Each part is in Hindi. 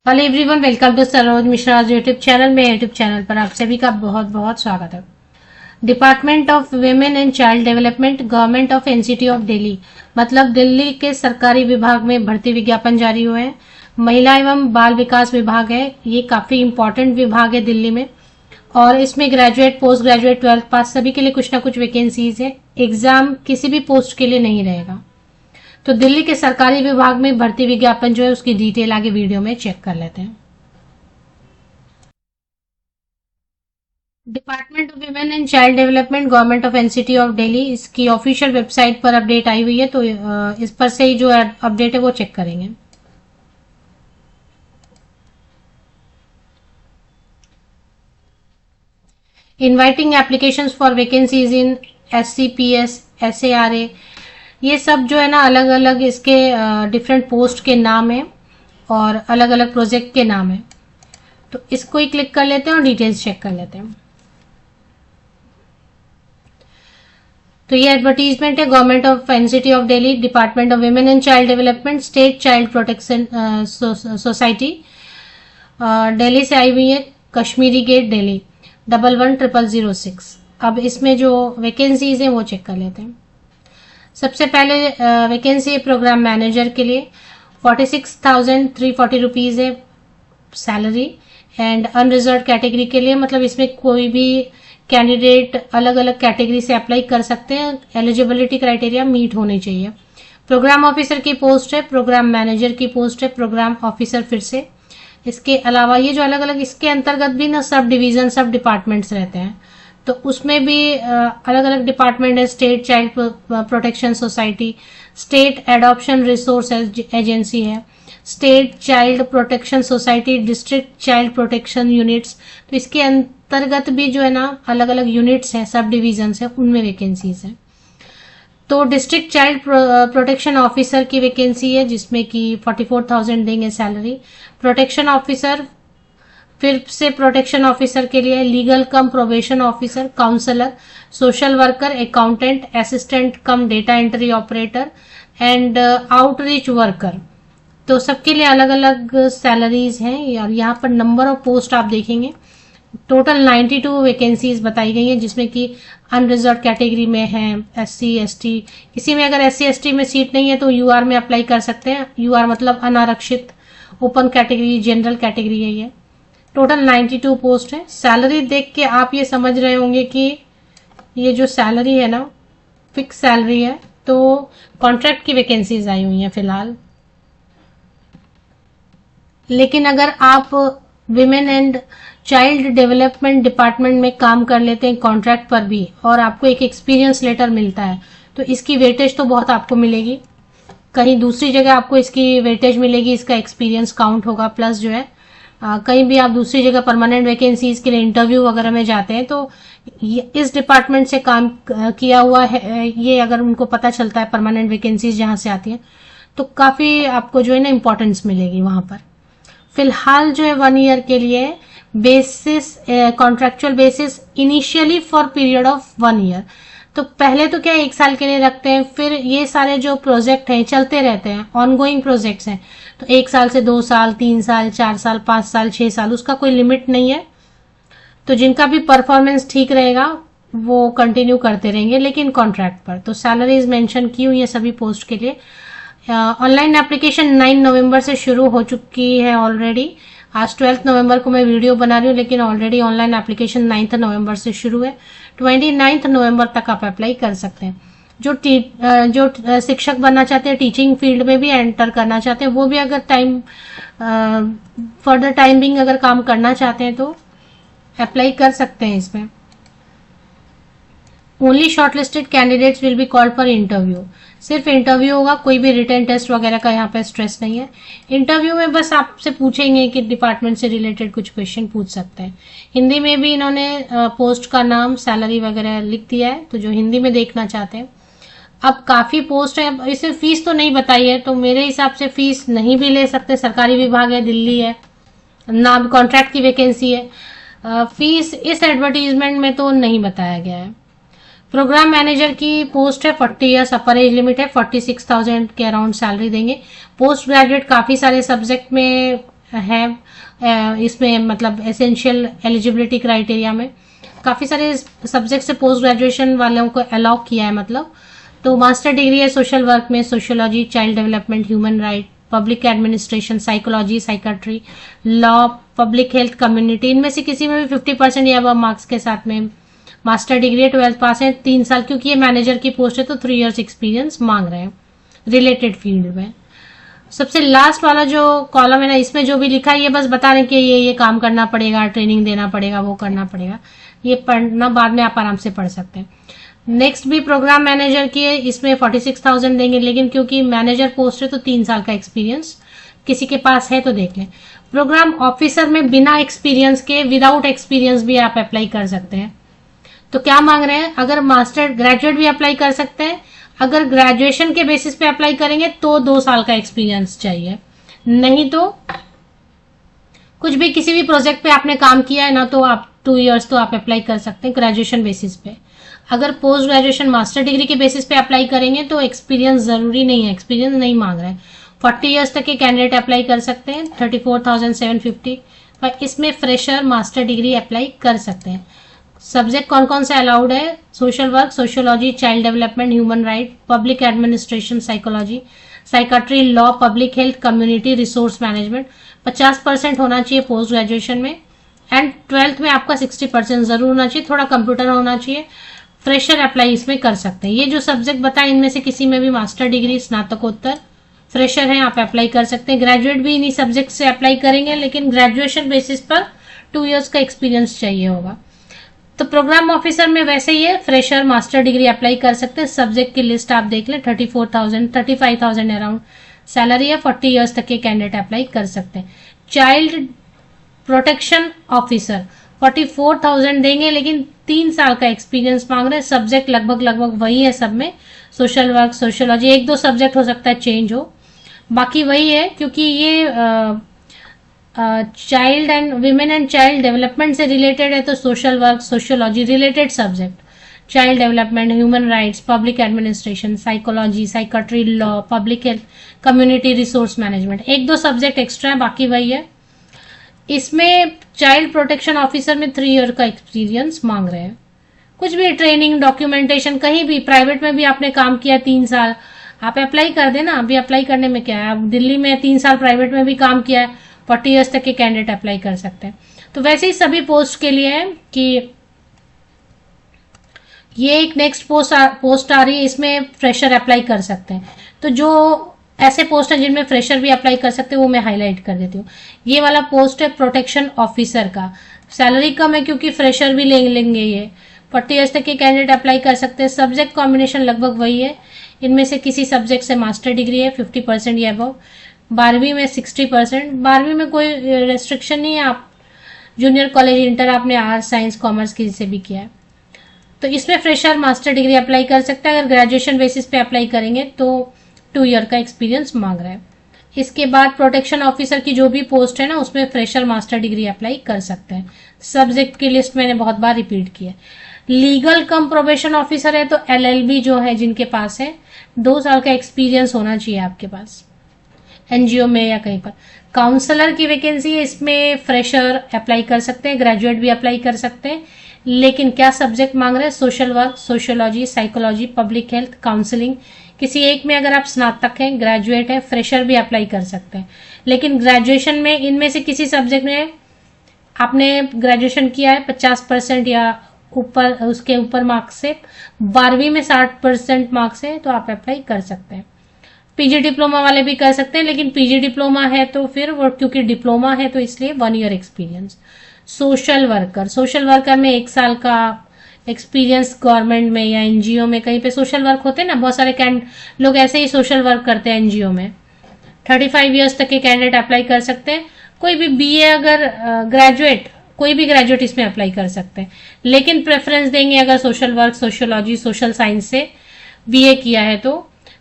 Hello everyone, welcome to Saroj Mishra YouTube channel में। यूट्यूब चैनल पर आप सभी का बहुत बहुत स्वागत है। Department of women and child development, government of NCT of Delhi, मतलब दिल्ली के सरकारी विभाग में भर्ती विज्ञापन जारी हुए हैं। महिला एवं बाल विकास विभाग है, ये काफी इंपॉर्टेंट विभाग है दिल्ली में। और इसमें ग्रेजुएट, पोस्ट ग्रेजुएट, 12th पास सभी के लिए कुछ ना कुछ वैकेंसीज है। एग्जाम किसी भी पोस्ट के लिए नहीं रहेगा। तो दिल्ली के सरकारी विभाग में भर्ती विज्ञापन जो है उसकी डिटेल आगे वीडियो में चेक कर लेते हैं। Department of women and child development, government of NCT of Delhi, इसकी ऑफिशियल वेबसाइट पर अपडेट आई हुई है, तो इस पर से ही जो अपडेट है वो चेक करेंगे। Inviting applications for vacancies in SCPS, SARA, ये सब जो है ना अलग अलग इसके डिफरेंट पोस्ट के नाम है और अलग अलग प्रोजेक्ट के नाम है। तो इसको ही क्लिक कर लेते हैं और डिटेल्स चेक कर लेते हैं। तो ये एडवर्टीजमेंट है government of NCT of Delhi, department of women and child development, state child protection society, Delhi से आई हुई है, कश्मीरी गेट दिल्ली 111006। अब इसमें जो वैकेंसीज हैं वो चेक कर लेते हैं। सबसे पहले वैकेंसी है प्रोग्राम मैनेजर के लिए, 46,340 रुपीज है सैलरी। एंड अनरिजर्व कैटेगरी के लिए, मतलब इसमें कोई भी कैंडिडेट अलग अलग कैटेगरी से अप्लाई कर सकते हैं, एलिजिबिलिटी क्राइटेरिया मीट होनी चाहिए। प्रोग्राम ऑफिसर की पोस्ट है, प्रोग्राम मैनेजर की पोस्ट है, प्रोग्राम ऑफिसर फिर से। इसके अलावा ये जो अलग अलग इसके अंतर्गत भी ना सब डिवीजन, सब डिपार्टमेंट्स रहते हैं, तो उसमें भी अलग अलग डिपार्टमेंट है। State child protection society, state adoption resource agency है, state child protection society, district child protection units. तो इसके अंतर्गत भी जो है ना अलग अलग यूनिट्स हैं, सब डिविजन है, उनमें वैकेंसीज हैं। तो डिस्ट्रिक्ट चाइल्ड प्रोटेक्शन ऑफिसर की वैकेंसी है जिसमें कि 44,000 देंगे सैलरी। प्रोटेक्शन ऑफिसर, फिर से प्रोटेक्शन ऑफिसर के लिए legal cum probation officer, counsellor, social worker, accountant, assistant cum data entry operator and outreach worker. तो सबके लिए अलग अलग सैलरीज हैं। और यहाँ पर नंबर ऑफ पोस्ट आप देखेंगे, टोटल 92 वैकेंसीज बताई गई हैं, जिसमें कि अनरिजर्व कैटेगरी में है, SC ST। इसी में अगर SC ST में सीट नहीं है तो UR में अप्लाई कर सकते हैं। UR मतलब अनारक्षित, ओपन कैटेगरी, जनरल कैटेगरी है ये। टोटल 92 पोस्ट है। सैलरी देख के आप ये समझ रहे होंगे कि ये जो सैलरी है ना फिक्स सैलरी है, तो कॉन्ट्रैक्ट की वैकेंसीज आई हुई हैं फिलहाल। लेकिन अगर आप women and child development department में काम कर लेते हैं कॉन्ट्रैक्ट पर भी, और आपको एक एक्सपीरियंस लेटर मिलता है, तो इसकी वेटेज तो बहुत आपको मिलेगी। कहीं दूसरी जगह आपको इसकी वेटेज मिलेगी, इसका एक्सपीरियंस काउंट होगा। प्लस जो है कहीं भी आप दूसरी जगह परमानेंट वैकेंसीज के लिए इंटरव्यू वगैरह में जाते हैं, तो इस डिपार्टमेंट से काम किया हुआ है ये अगर उनको पता चलता है परमानेंट वैकेंसीज जहां से आती हैं, तो काफी आपको जो है ना इंपॉर्टेंस मिलेगी वहां पर। फिलहाल जो है 1 ईयर के लिए basis, contractual basis, initially for period of 1 year. तो पहले तो क्या 1 साल के लिए रखते हैं, फिर ये सारे जो प्रोजेक्ट हैं चलते रहते हैं, ऑनगोइंग प्रोजेक्ट्स हैं, तो 1 साल से 2 साल, 3 साल, 4 साल, 5 साल, 6 साल, उसका कोई लिमिट नहीं है। तो जिनका भी परफॉर्मेंस ठीक रहेगा वो कंटिन्यू करते रहेंगे, लेकिन कॉन्ट्रैक्ट पर। तो सैलरीज मेंशन की हुई है सभी पोस्ट के लिए। ऑनलाइन एप्लीकेशन 9 नवंबर से शुरू हो चुकी है ऑलरेडी। आज 12 नवंबर को मैं वीडियो बना रही हूँ, लेकिन ऑलरेडी ऑनलाइन एप्लीकेशन 9 नवंबर से शुरू है। 29 नवंबर तक आप अप्लाई कर सकते हैं। जो शिक्षक बनना चाहते हैं, टीचिंग फील्ड में भी एंटर करना चाहते हैं, वो भी अगर फर्दर टाइमिंग अगर काम करना चाहते हैं तो अप्लाई कर सकते हैं इसमें। Only shortlisted candidates will be called for interview. सिर्फ इंटरव्यू होगा, कोई भी रिटन टेस्ट वगैरह का यहाँ पे स्ट्रेस नहीं है। इंटरव्यू में बस आपसे पूछेंगे कि डिपार्टमेंट से रिलेटेड कुछ क्वेश्चन पूछ सकते हैं। हिंदी में भी इन्होंने पोस्ट का नाम, सैलरी वगैरह लिख दिया है, तो जो हिंदी में देखना चाहते हैं। अब काफी पोस्ट है, इसे फीस तो नहीं बताई है, तो मेरे हिसाब से फीस नहीं भी ले सकते। सरकारी विभाग है, दिल्ली है, नाम कॉन्ट्रैक्ट की वैकेंसी है। फीस इस एडवर्टीजमेंट में तो नहीं बताया गया है। प्रोग्राम मैनेजर की पोस्ट है, 40 ईयर्स अपर एज लिमिट है, 46,000 के अराउंड सैलरी देंगे। पोस्ट ग्रेजुएट काफी सारे सब्जेक्ट में है इसमें, मतलब एसेंशियल एलिजिबिलिटी क्राइटेरिया में काफ़ी सारे सब्जेक्ट से पोस्ट ग्रेजुएशन वालों को अलाउ किया है। मतलब तो मास्टर डिग्री है सोशल वर्क में, sociology, child development, human right, public administration, psychology, psychiatry, law, public health, community, इनमें से किसी में भी 50% या अब मार्क्स के साथ में मास्टर डिग्री है, 12th पास है, 3 साल, क्योंकि ये मैनेजर की पोस्ट है तो 3 years एक्सपीरियंस मांग रहे हैं रिलेटेड फील्ड में। सबसे लास्ट वाला जो कॉलम है ना, इसमें जो भी लिखा है ये बस बता रहे कि ये काम करना पड़ेगा, ट्रेनिंग देना पड़ेगा, वो करना पड़ेगा, ये पढ़ना बाद में आप आराम से पढ़ सकते हैं। नेक्स्ट भी प्रोग्राम मैनेजर की है, इसमें 46,000 देंगे, लेकिन क्योंकि मैनेजर पोस्ट है तो 3 साल का एक्सपीरियंस किसी के पास है तो देख लें। प्रोग्राम ऑफिसर में बिना एक्सपीरियंस के, विदाउट एक्सपीरियंस भी आप अप्लाई कर सकते हैं। तो क्या मांग रहे हैं, अगर मास्टर ग्रेजुएट भी अप्लाई कर सकते हैं, अगर ग्रेजुएशन के बेसिस पे अप्लाई करेंगे तो 2 साल का एक्सपीरियंस चाहिए, नहीं तो कुछ भी किसी भी प्रोजेक्ट पे आपने काम किया है ना तो आप 2 years तो आप अप्लाई कर सकते हैं ग्रेजुएशन बेसिस पे। अगर पोस्ट ग्रेजुएशन मास्टर डिग्री के बेसिस पे अप्लाई करेंगे तो एक्सपीरियंस जरूरी नहीं है, एक्सपीरियंस नहीं मांग रहे हैं। 40 years तक के कैंडिडेट अप्लाई कर सकते हैं, 34,750, और इसमें फ्रेशर मास्टर डिग्री अप्लाई कर सकते हैं। सब्जेक्ट कौन कौन से अलाउड है, social work, sociology, child development, human right, public administration, psychology, psychiatry, law, public health, community resource management. 50% होना चाहिए पोस्ट ग्रेजुएशन में, एंड 12th में आपका 60% जरूर होना चाहिए, थोड़ा कंप्यूटर होना चाहिए। फ्रेशर अप्लाई इसमें कर सकते हैं। ये जो सब्जेक्ट बताए इनमें से किसी में भी मास्टर डिग्री, स्नातकोत्तर, फ्रेशर है, आप अप्लाई कर सकते हैं। ग्रेजुएट भी इन्हीं सब्जेक्ट से अप्लाई करेंगे, लेकिन ग्रेजुएशन बेसिस पर 2 years का एक्सपीरियंस चाहिए होगा। तो प्रोग्राम ऑफिसर में वैसे ही है, फ्रेशर मास्टर डिग्री अप्लाई कर सकते हैं। सब्जेक्ट की लिस्ट आप देख लें, 35,000 अराउंड सैलरी है, 40 years तक के कैंडिडेट अप्लाई कर सकते हैं। चाइल्ड प्रोटेक्शन ऑफिसर 44,000 देंगे, लेकिन 3 साल का एक्सपीरियंस मांग रहे हैं। सब्जेक्ट लगभग वही है सब में, सोशल वर्क, सोशियोलॉजी, 1-2 सब्जेक्ट हो सकता है चेंज हो, बाकी वही है, क्योंकि ये child and women and child development से रिलेटेड है, तो social work, sociology related subject, child development, human rights, public administration, psychology, psychiatry, law, public health, community resource management, 1-2 subject extra है, बाकी वही है। इसमें चाइल्ड प्रोटेक्शन ऑफिसर में 3 year का एक्सपीरियंस मांग रहे हैं। कुछ भी ट्रेनिंग, डॉक्यूमेंटेशन, कहीं भी प्राइवेट में भी आपने काम किया 3 साल, आप अप्लाई कर देना। अभी अप्लाई करने में क्या है, आप दिल्ली में 3 साल प्राइवेट में भी काम किया है, 40 years तक के कैंडिडेट अप्लाई कर सकते हैं। तो वैसे ही सभी पोस्ट के लिए है कि ये एक नेक्स्ट पोस्ट आ रही है, इसमें फ्रेशर अप्लाई कर सकते हैं। तो जो ऐसे पोस्ट है जिनमें फ्रेशर भी अप्लाई कर सकते हैं वो मैं हाईलाइट कर देती हूँ। ये वाला पोस्ट है प्रोटेक्शन ऑफिसर का, सैलरी कम है क्योंकि फ्रेशर भी लेंगे ये, 40 years तक के कैंडिडेट अप्लाई कर सकते हैं। सब्जेक्ट कॉम्बिनेशन लगभग वही है, इनमें से किसी सब्जेक्ट से मास्टर डिग्री है, 50% या अबव। 12वीं में 60%, 12वीं में कोई रेस्ट्रिक्शन नहीं है, आप जूनियर कॉलेज, इंटर आपने आर्ट्स, साइंस, कॉमर्स किसी से भी किया है तो इसमें फ्रेशर मास्टर डिग्री अप्लाई कर सकते हैं। अगर ग्रेजुएशन बेसिस पे अप्लाई करेंगे तो 2 year का एक्सपीरियंस मांग रहा है। इसके बाद प्रोटेक्शन ऑफिसर की जो भी पोस्ट है ना, उसमें फ्रेशर मास्टर डिग्री अप्लाई कर सकते हैं। सब्जेक्ट की लिस्ट मैंने बहुत बार रिपीट की है। लीगल कम प्रोबेशन ऑफिसर है तो LLB जो है जिनके पास है, 2 साल का एक्सपीरियंस होना चाहिए आपके पास, एनजीओ में या कहीं पर। काउंसलर की वैकेंसी है, इसमें फ्रेशर अप्लाई कर सकते हैं, ग्रेजुएट भी अप्लाई कर सकते हैं, लेकिन क्या सब्जेक्ट मांग रहे हैं, social work, sociology, psychology, public health, counselling. किसी एक में अगर आप स्नातक हैं, ग्रेजुएट है, फ्रेशर भी अप्लाई कर सकते हैं। लेकिन ग्रेजुएशन में इनमें से किसी सब्जेक्ट में आपने ग्रेजुएशन किया है 50% या ऊपर, उसके ऊपर मार्क्स से, 12वीं में 60% मार्क्स है तो आप अप्लाई कर सकते हैं। पीजी डिप्लोमा वाले भी कर सकते हैं, लेकिन पीजी डिप्लोमा है तो फिर वो, क्योंकि डिप्लोमा है तो इसलिए 1 year एक्सपीरियंस। सोशल वर्कर में 1 साल का एक्सपीरियंस गवर्नमेंट में या एनजीओ में, कहीं पे सोशल वर्क होते हैं ना, बहुत सारे लोग ऐसे ही सोशल वर्क करते हैं एनजीओ में। 35 years तक के कैंडिडेट अप्लाई कर सकते हैं। कोई भी बीए, अगर ग्रेजुएट, कोई भी ग्रेजुएट इसमें अप्लाई कर सकते हैं, लेकिन प्रेफरेंस देंगे अगर social work, sociology, social science से बीए किया है तो,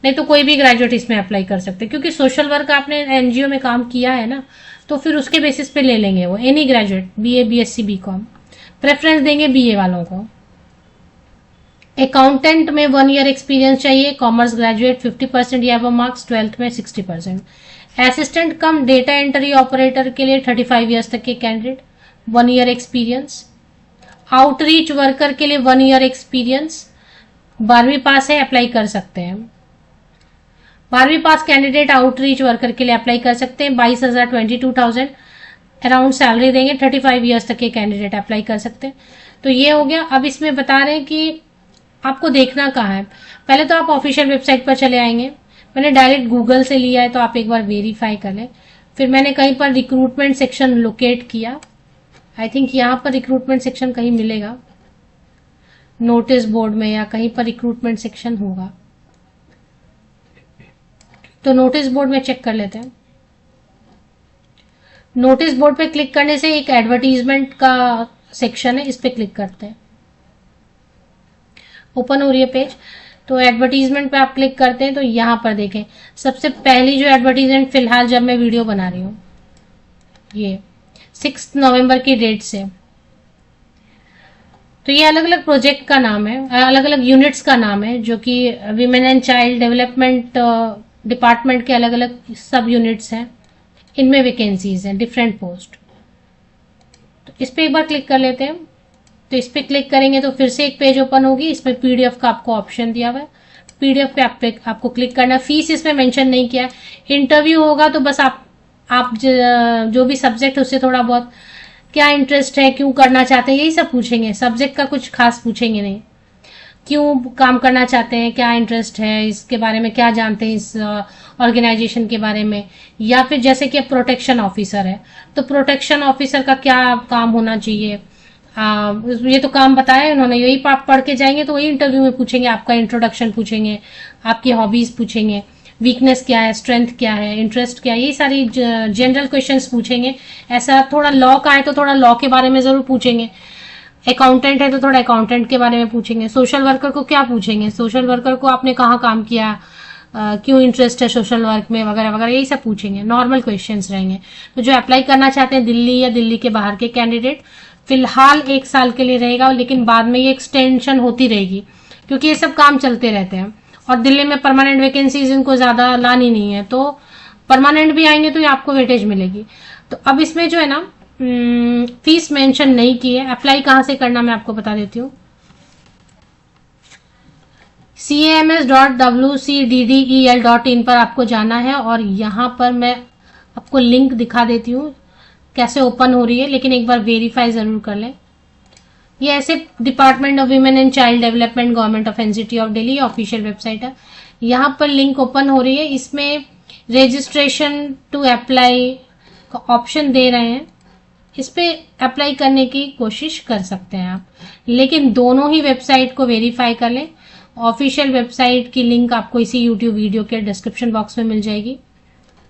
नहीं तो कोई भी ग्रेजुएट इसमें अप्लाई कर सकते हैं, क्योंकि सोशल वर्क आपने एनजीओ में काम किया है ना, तो फिर उसके बेसिस पे ले लेंगे वो। Any graduate, BA, BSc, BCom, preference देंगे बीए वालों को। अकाउंटेंट में 1 year एक्सपीरियंस चाहिए, कॉमर्स ग्रेजुएट, 50% या वो मार्क्स, 12th में 60%। Assistant cum data entry operator के लिए 35 ईयर्स तक के candidate, 1 year experience. Outreach worker के लिए 1 ईयर एक्सपीरियंस, 12वीं पास है, अप्लाई कर सकते हैं। 12वीं पास कैंडिडेट आउटरीच वर्कर के लिए अप्लाई कर सकते हैं। 22,000 अराउंड सैलरी देंगे। 35 ईयर्स तक के कैंडिडेट अप्लाई कर सकते हैं। तो ये हो गया। अब इसमें बता रहे हैं कि आपको देखना कहाँ है। पहले तो आप ऑफिशियल वेबसाइट पर चले आएंगे। मैंने डायरेक्ट गूगल से लिया है, तो आप एक बार वेरीफाई कर लें। फिर मैंने कहीं पर रिक्रूटमेंट सेक्शन लोकेट किया। आई थिंक यहाँ पर रिक्रूटमेंट सेक्शन कहीं मिलेगा, नोटिस बोर्ड में या कहीं पर रिक्रूटमेंट सेक्शन होगा। तो नोटिस बोर्ड में चेक कर लेते हैं। नोटिस बोर्ड पे क्लिक करने से एक एडवर्टीजमेंट का सेक्शन है, इस पे क्लिक करते हैं। ओपन हो रही है पेज। तो एडवर्टीजमेंट पे आप क्लिक करते हैं तो यहां पर देखें, सबसे पहली जो एडवर्टीजमेंट फिलहाल जब मैं वीडियो बना रही हूं, ये 6 नवंबर की डेट से। तो ये अलग अलग प्रोजेक्ट का नाम है, अलग अलग यूनिट्स का नाम है, जो कि women and child development department के अलग अलग सब यूनिट्स हैं। इनमें वैकेंसीज हैं, डिफरेंट पोस्ट। तो इस पे एक बार क्लिक कर लेते हैं। तो इस पे क्लिक करेंगे तो फिर से एक पेज ओपन होगी। इसमें पीडीएफ का आपको ऑप्शन दिया हुआ है, पीडीएफ पे आपको क्लिक करना। फीस इसमें मेंशन नहीं किया है। इंटरव्यू होगा तो बस आप जो भी सब्जेक्ट है उससे थोड़ा बहुत क्या इंटरेस्ट है, क्यों करना चाहते हैं, यही सब पूछेंगे। सब्जेक्ट का कुछ खास पूछेंगे नहीं। क्यों काम करना चाहते हैं, क्या इंटरेस्ट है, इसके बारे में क्या जानते हैं, इस ऑर्गेनाइजेशन के बारे में, या फिर जैसे कि प्रोटेक्शन ऑफिसर है तो प्रोटेक्शन ऑफिसर का क्या काम होना चाहिए। ये तो काम बताया उन्होंने, यही आप पढ़ के जाएंगे तो वही इंटरव्यू में पूछेंगे। आपका इंट्रोडक्शन पूछेंगे, आपकी हॉबीज पूछेंगे, वीकनेस क्या है, स्ट्रेंथ क्या है, इंटरेस्ट क्या है, ये सारी जनरल क्वेश्चंस पूछेंगे। ऐसा थोड़ा लॉ का है तो थोड़ा लॉ के बारे में जरूर पूछेंगे। अकाउंटेंट है तो थोड़ा अकाउंटेंट के बारे में पूछेंगे। सोशल वर्कर को क्या पूछेंगे, सोशल वर्कर को आपने कहाँ काम किया, क्यों इंटरेस्ट है सोशल वर्क में, वगैरह वगैरह, यही सब पूछेंगे। नॉर्मल क्वेश्चंस रहेंगे। तो जो अप्लाई करना चाहते हैं दिल्ली या दिल्ली के बाहर के कैंडिडेट, फिलहाल 1 साल के लिए रहेगा, लेकिन बाद में ये एक्सटेंशन होती रहेगी, क्योंकि ये सब काम चलते रहते हैं। और दिल्ली में परमानेंट वैकेंसीज इनको ज्यादा लानी नहीं है, तो परमानेंट भी आएंगे तो ये आपको वेटेज मिलेगी। तो अब इसमें जो है ना फीस मेंशन नहीं की है। अप्लाई कहां से करना मैं आपको बता देती हूँ। cams.wcddel.in पर आपको जाना है और यहां पर मैं आपको लिंक दिखा देती हूँ कैसे ओपन हो रही है, लेकिन एक बार वेरीफाई जरूर कर लें। ये ऐसे department of women and child development government of NCT of Delhi official website है। यहाँ पर लिंक ओपन हो रही है। इसमें रजिस्ट्रेशन टू अप्लाई का ऑप्शन दे रहे हैं। इस पे अप्लाई करने की कोशिश कर सकते हैं आप, लेकिन दोनों ही वेबसाइट को वेरीफाई कर लें। ऑफिशियल वेबसाइट की लिंक आपको इसी यूट्यूब वीडियो के डिस्क्रिप्शन बॉक्स में मिल जाएगी,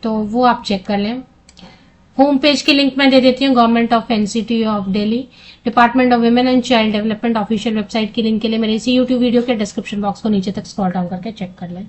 तो वो आप चेक कर लें। होम पेज की लिंक मैं दे देती हूँ। Government of NCT of Delhi department of women and child development official website की लिंक के लिए मेरे इसी यूट्यूब वीडियो के डिस्क्रिप्शन बॉक्स को नीचे तक स्क्रॉल डाउन करके चेक कर लें।